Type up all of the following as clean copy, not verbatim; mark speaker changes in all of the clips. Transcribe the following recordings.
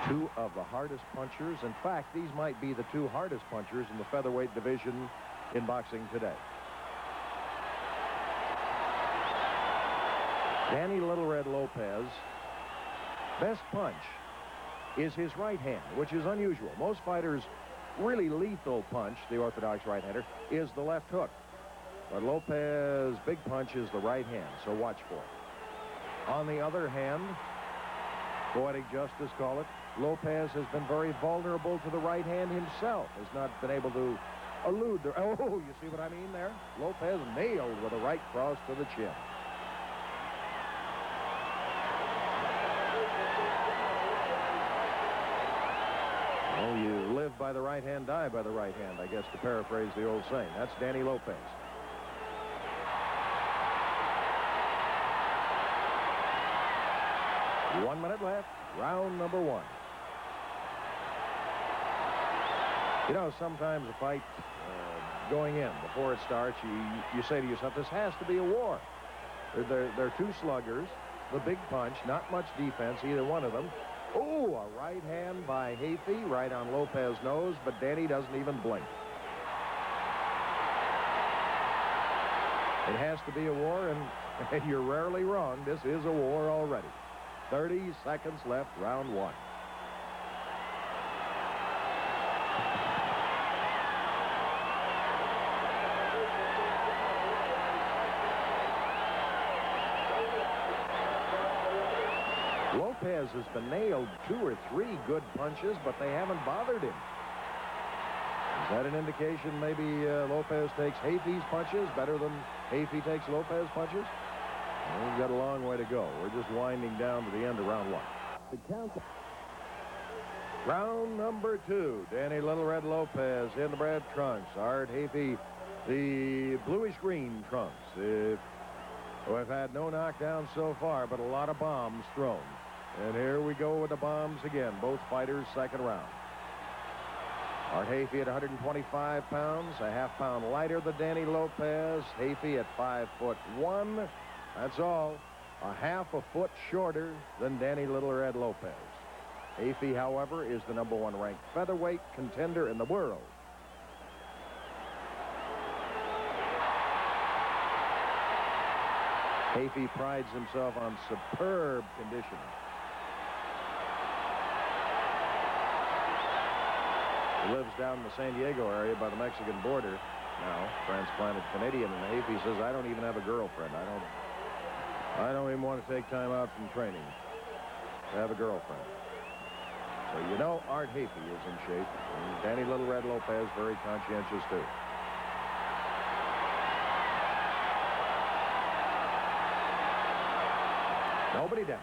Speaker 1: Two of the hardest punchers. In fact, these might be the two hardest punchers in the featherweight division in boxing today. Danny Little Red Lopez, best punch is his right hand, which is unusual. Most fighters' really lethal punch, the orthodox right-hander, is the left hook. But Lopez's big punch is the right hand, so watch for it. On the other hand, poetic justice call it, Lopez has been very vulnerable to the right hand himself, has not been able to elude the... Oh, you see what I mean there? Lopez nailed with a right cross to the chin. Well, you live by the right hand, die by the right hand, I guess, to paraphrase the old saying. That's Danny Lopez. One minute left, round number one. You know, sometimes a fight going in, before it starts, you say to yourself, this has to be a war. They're two sluggers, the big punch, not much defense, either one of them. Oh, a right hand by Hafey, right on Lopez's nose, but Danny doesn't even blink. It has to be a war, and you're rarely wrong. This is a war already. 30 seconds left, round one. Lopez has been nailed 2 or 3 good punches, but they haven't bothered him. Is that an indication maybe Lopez takes Hafey's punches better than Hafey takes Lopez's punches? Well, we've got a long way to go. We're just winding down to the end of round one. Round number 2. Danny Little Red Lopez in the red trunks. Art Hafey, the bluish-green trunks. We've had no knockdowns so far, but a lot of bombs thrown. And here we go with the bombs again. Both fighters, second round. Art Hafey at 125 pounds, a half-pound lighter than Danny Lopez. Hafey at 5'1". That's all. A half a foot shorter than Danny Little Red Lopez. Hafey, however, is the #1 ranked featherweight contender in the world. Hafey prides himself on superb conditioning. He lives down in the San Diego area by the Mexican border now, transplanted Canadian, and Hafey says, I don't even have a girlfriend. I don't even want to take time out from training to have a girlfriend. So you know Art Hafey is in shape, and Danny Little Red Lopez very conscientious too. Nobody down.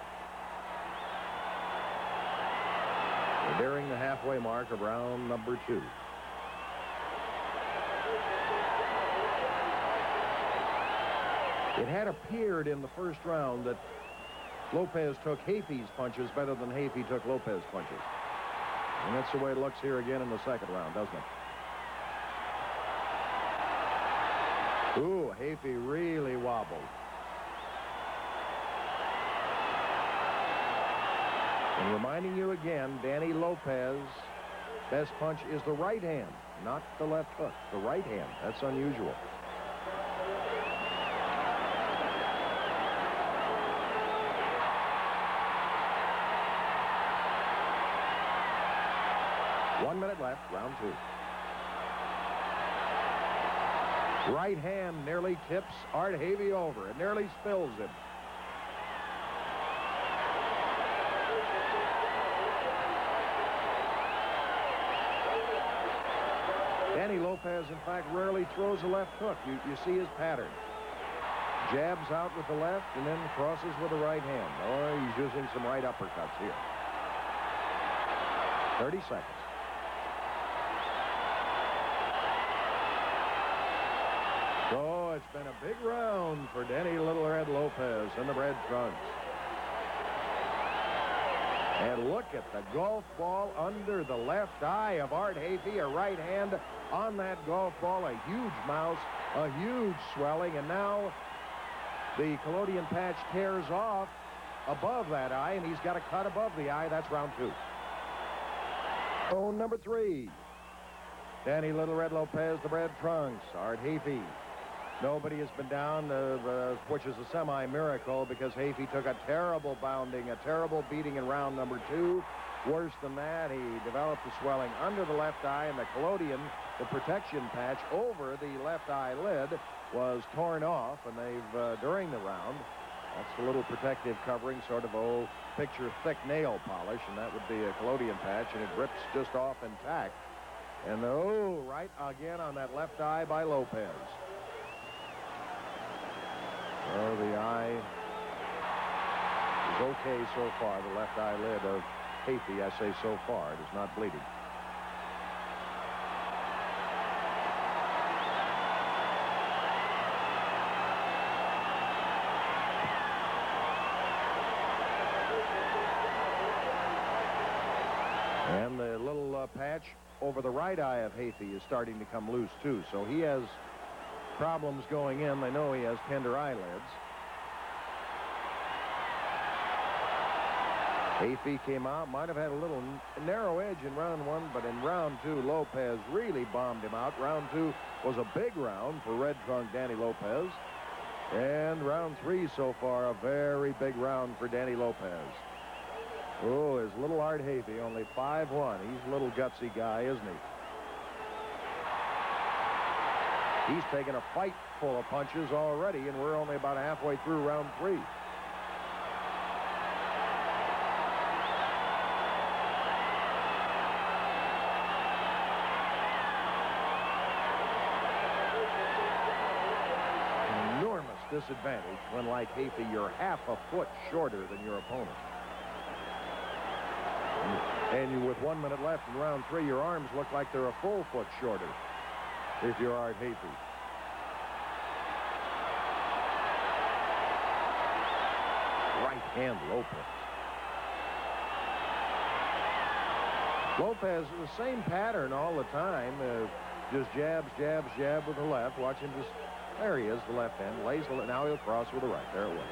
Speaker 1: We're nearing the halfway mark of round number 2. It had appeared in the first round that Lopez took Hafey's punches better than Hafey took Lopez's punches. And that's the way it looks here again in the second round, doesn't it? Ooh, Hafey really wobbled. And reminding you again, Danny Lopez's best punch is the right hand, not the left hook. The right hand. That's unusual. One minute left, round 2. Right hand nearly tips Art Hafey over. It nearly spills him. Danny Lopez, in fact, rarely throws a left hook. You see his pattern. Jabs out with the left and then crosses with the right hand. Oh, he's using some right uppercuts here. 30 seconds. So it's been a big round for Danny Little Red Lopez in the red trunks. And look at the golf ball under the left eye of Art Hafey. A right hand on that golf ball. A huge mouse, a huge swelling. And now the collodion patch tears off above that eye, and he's got a cut above the eye. That's round 2. Oh, number 3. Danny Little Red Lopez, the Red Trunks, Art Hafey. Nobody has been down, which is a semi-miracle because Hafey took a terrible bounding, a terrible beating in round number 2. Worse than that, he developed a swelling under the left eye, and the collodion, the protection patch over the left eyelid, was torn off, and they've, during the round, that's the little protective covering, sort of, picture thick nail polish, and that would be a collodion patch, and it rips just off intact. And, right again on that left eye by Lopez. Oh, the eye is okay so far. The left eyelid of Hafey, I say so far. It is not bleeding. And the little patch over the right eye of Hafey is starting to come loose, too. So he has problems going in. They know he has tender eyelids. Hafey came out, might have had a little narrow edge in round 1, but in round 2, Lopez really bombed him out. Round 2 was a big round for Red Trunk Danny Lopez. And round 3 so far, a very big round for Danny Lopez. Oh, his little Art Hafey, only 5'1". He's a little gutsy guy, isn't he? He's taken a fight full of punches already, and we're only about halfway through round 3. Enormous disadvantage when, like Hafey, you're half a foot shorter than your opponent. And with 1 minute left in round 3, your arms look like they're a full foot shorter if you're Art Hafey. Right hand Lopez. Lopez, the same pattern all the time. Just jabs, jabs, jab with the left. Watch him just, there he is, the left hand. Lays the, now he'll cross with the right. There it was.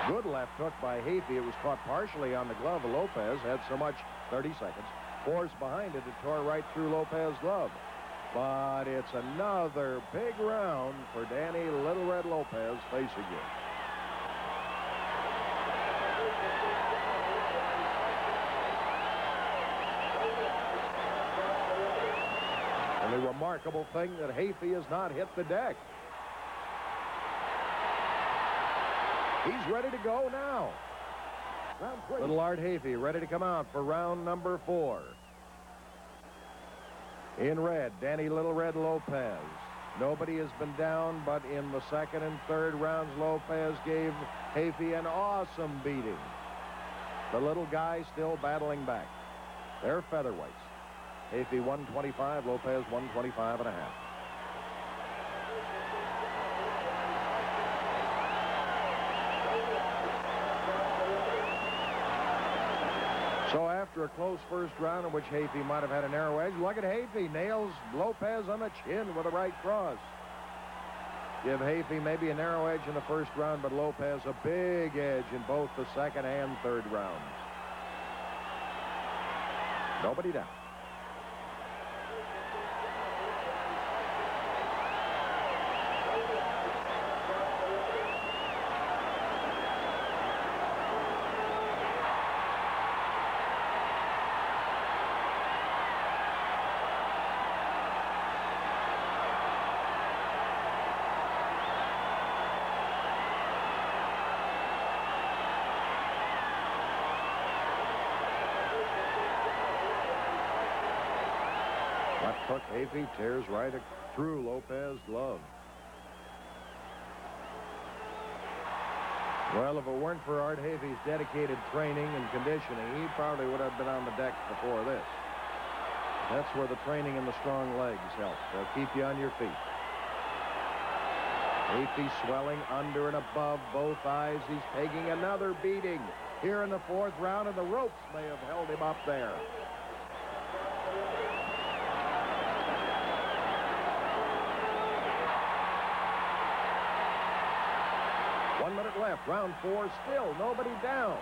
Speaker 1: Good left hook by Hafey. It was caught partially on the glove of Lopez. Had so much, 30 seconds. Force behind it. It tore right through Lopez's glove. But it's another big round for Danny Little Red Lopez facing him. And the remarkable thing that Hafey has not hit the deck. He's ready to go now. Little Art Hafey ready to come out for round number 4. In red, Danny Little Red Lopez. Nobody has been down, but in the second and third rounds, Lopez gave Hafey an awesome beating. The little guy still battling back. They're featherweights. Hafey 125, Lopez 125 and a half. So after a close first round in which Hafey might have had a narrow edge, look at Hafey. Nails Lopez on the chin with a right cross. Give Hafey maybe a narrow edge in the first round, but Lopez a big edge in both the second and third rounds. Nobody down. Hook Hafey tears right through Lopez's glove. Well, if it weren't for Art Hafey's dedicated training and conditioning, he probably would have been on the deck before this. That's where the training and the strong legs help. They'll keep you on your feet. Hafey swelling under and above both eyes. He's taking another beating here in the fourth round, and the ropes may have held him up there. Left, round 4, still nobody down.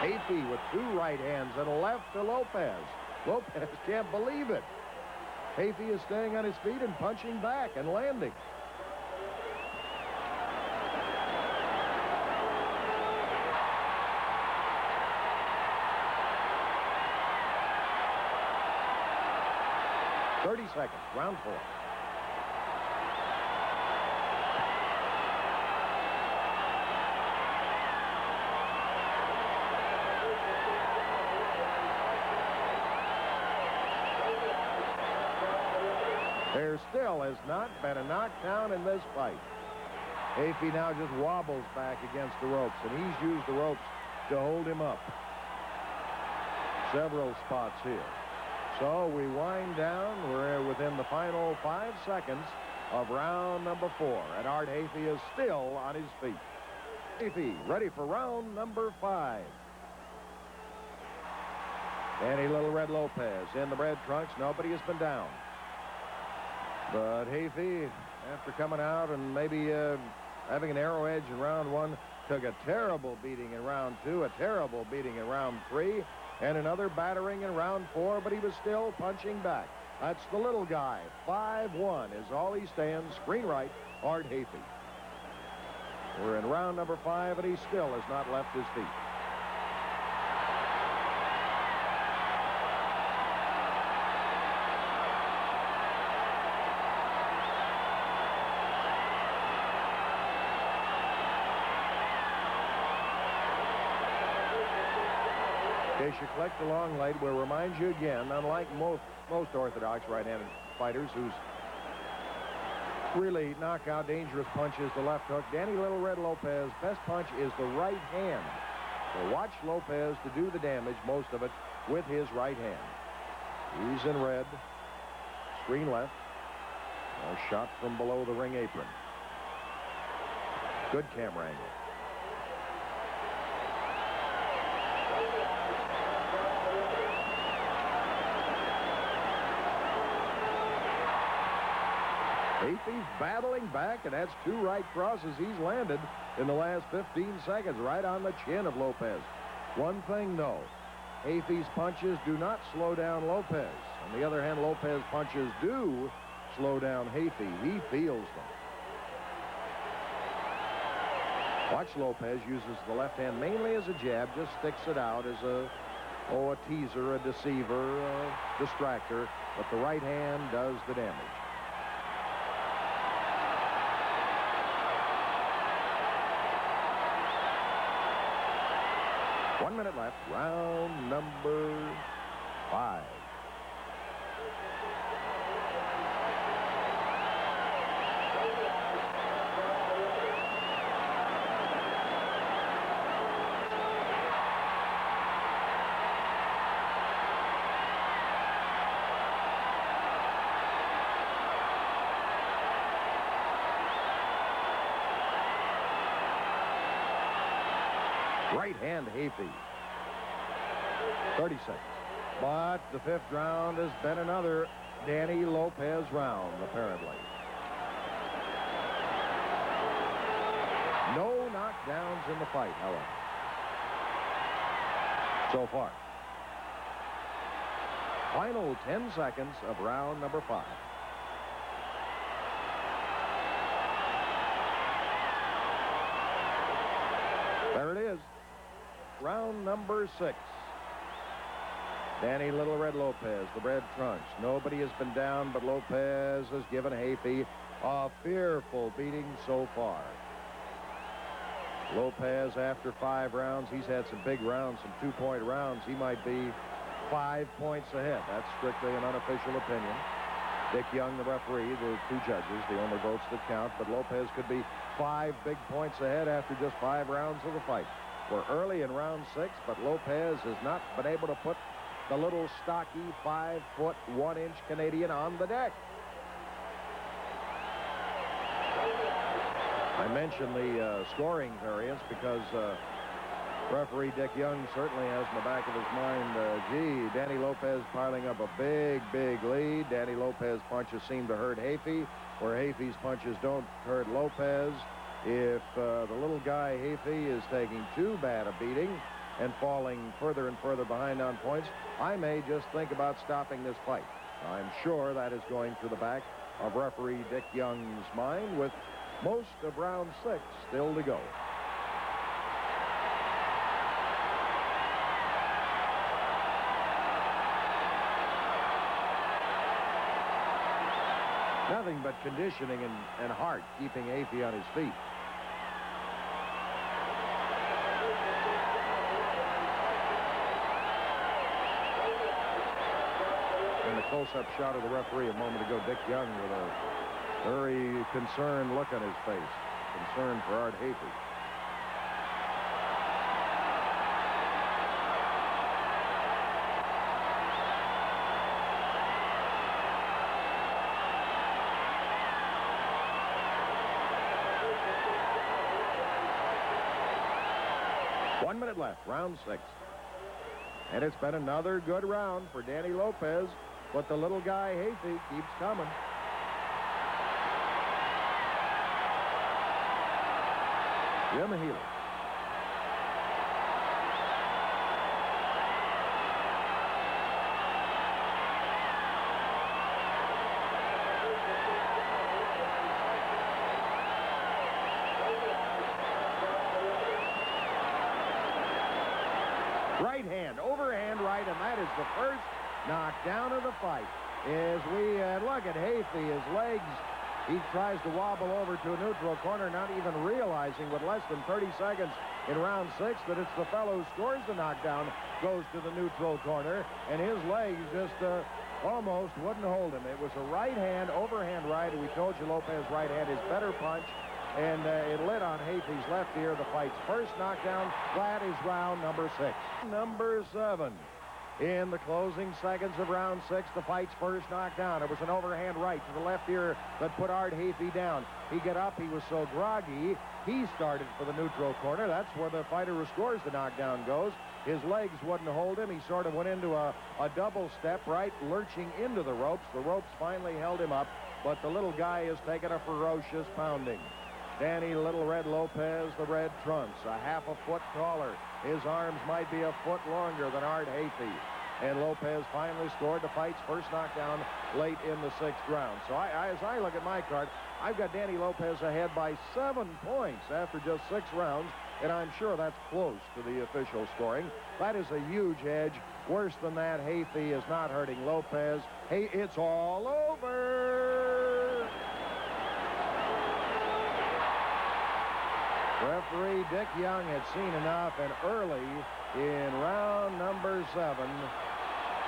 Speaker 1: Hafey with 2 right hands and a left to Lopez. Lopez can't believe it. Hafey is staying on his feet and punching back and landing. Seconds, round 4. There still has not been a knockdown in this fight. Hafey now just wobbles back against the ropes, and he's used the ropes to hold him up. Several spots here. So we wind down. We're within the final 5 seconds of round number 4. And Art Hafey is still on his feet. Hafey ready for round number 5. Danny Little Red Lopez in the red trunks. Nobody has been down. But Hafey, after coming out and maybe having an arrow edge in round 1, took a terrible beating in round 2, a terrible beating in round 3, and another battering in round 4, but he was still punching back. That's the little guy. 5'1" is all he stands. Screen right, Art Hafey. We're in round number 5, and he still has not left his feet. In case you collect along late, we'll remind you again, unlike most orthodox right-handed fighters whose really knockout dangerous punch is the left hook, Danny Little Red Lopez' best punch is the right hand. So watch Lopez to do the damage, most of it, with his right hand. He's in red. Screen left. A shot from below the ring apron. Good camera angle. Hafey's battling back, and that's 2 right crosses he's landed in the last 15 seconds, right on the chin of Lopez. One thing, though, Hafey's punches do not slow down Lopez. On the other hand, Lopez punches do slow down Hafey. He feels them. Watch Lopez uses the left hand mainly as a jab, just sticks it out as a teaser, a deceiver, a distractor, but the right hand does the damage. One minute left, round number 5. Right hand, Hafey. 30 seconds. But the 5th round has been another Danny Lopez round, apparently. No knockdowns in the fight, however, so far. Final 10 seconds of round number 5. There it is. Round number 6. Danny Little Red Lopez, the red trunks. Nobody has been down, but Lopez has given Hafey a fearful beating so far. Lopez, after 5 rounds, he's had some big rounds, some 2-point rounds. He might be 5 points ahead. That's strictly an unofficial opinion. Dick Young, the referee, the 2 judges, the only votes that count, but Lopez could be 5 big points ahead after just 5 rounds of the fight. We're early in round 6, but Lopez has not been able to put the little stocky 5-foot 1-inch Canadian on the deck. I mentioned the scoring variance because referee Dick Young certainly has in the back of his mind, gee, Danny Lopez piling up a big, big lead. Danny Lopez punches seem to hurt Hafey, where Hafey's punches don't hurt Lopez. If the little guy Hafey is taking too bad a beating, and falling further and further behind on points, I may just think about stopping this fight. I'm sure that is going through the back of referee Dick Young's mind, with most of round 6 still to go. Nothing but conditioning and heart keeping Hafey on his feet. And the close-up shot of the referee a moment ago, Dick Young with a very concerned look on his face. Concerned for Art Hafey. One minute left, round 6. And it's been another good round for Danny Lopez, but the little guy, Hafey, keeps coming. Jim Healy. Right hand, overhand right, and that is the first knockdown of the fight. As we look at Hafey, his legs, he tries to wobble over to a neutral corner, not even realizing with less than 30 seconds in round 6 that it's the fellow who scores the knockdown, goes to the neutral corner, and his legs just almost wouldn't hold him. It was a right hand, overhand right, and we told you Lopez's right hand is better punch. And it lit on Hafey's left ear. The fight's first knockdown. That is round number 6. Number 7. In the closing seconds of round 6, the fight's first knockdown. It was an overhand right to the left ear that put Art Hafey down. He got up. He was so groggy, he started for the neutral corner. That's where the fighter who scores the knockdown goes. His legs wouldn't hold him. He sort of went into a double step right, lurching into the ropes. The ropes finally held him up, but the little guy has taken a ferocious pounding. Danny Little Red Lopez, the red trunks, a half a foot taller. His arms might be a foot longer than Art Hafey. And Lopez finally scored the fight's first knockdown late in the 6th round. So as I look at my card, I've got Danny Lopez ahead by 7 points after just 6 rounds, and I'm sure that's close to the official scoring. That is a huge edge. Worse than that, Hafey is not hurting Lopez. Hey, it's all over. Referee Dick Young had seen enough, and early in round number 7,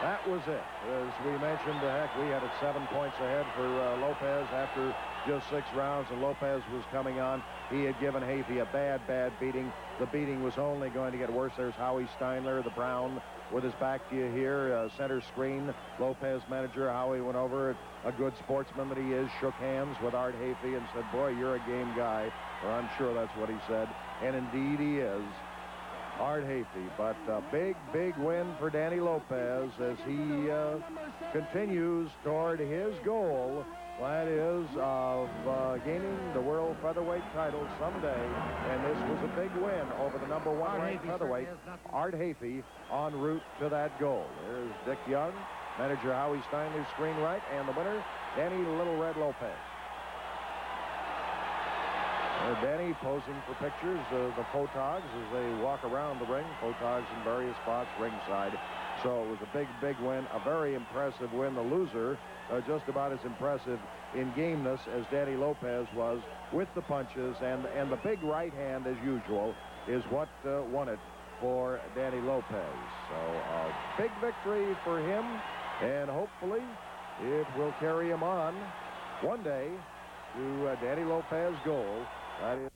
Speaker 1: that was it. As we mentioned, heck, we had it 7 points ahead for Lopez after just 6 rounds, and Lopez was coming on. He had given Hafey a bad beating. The beating was only going to get worse. There's Howie Steinler, the Brown, with his back to you here, center screen. Lopez manager Howie went over, a good sportsman that he is, shook hands with Art Hafey and said, "Boy, you're a game guy," or I'm sure that's what he said, and indeed he is. Art Hafey, but a big win for Danny Lopez as he continues toward his goal, that is of gaining the world featherweight title someday, and this was a big win over the number 1 ranked featherweight, Art Hafey, en route to that goal. There's Dick Young, manager Howie Steinler, screen right, and the winner, Danny Little Red Lopez. Danny posing for pictures of the photogs as they walk around the ring. Photogs in various spots ringside. So it was a big win, a very impressive win. The loser, just about as impressive in gameness as Danny Lopez was with the punches, and the big right hand, as usual, is what won it for Danny Lopez. So a big victory for him, and hopefully it will carry him on one day to Danny Lopez's goal. That is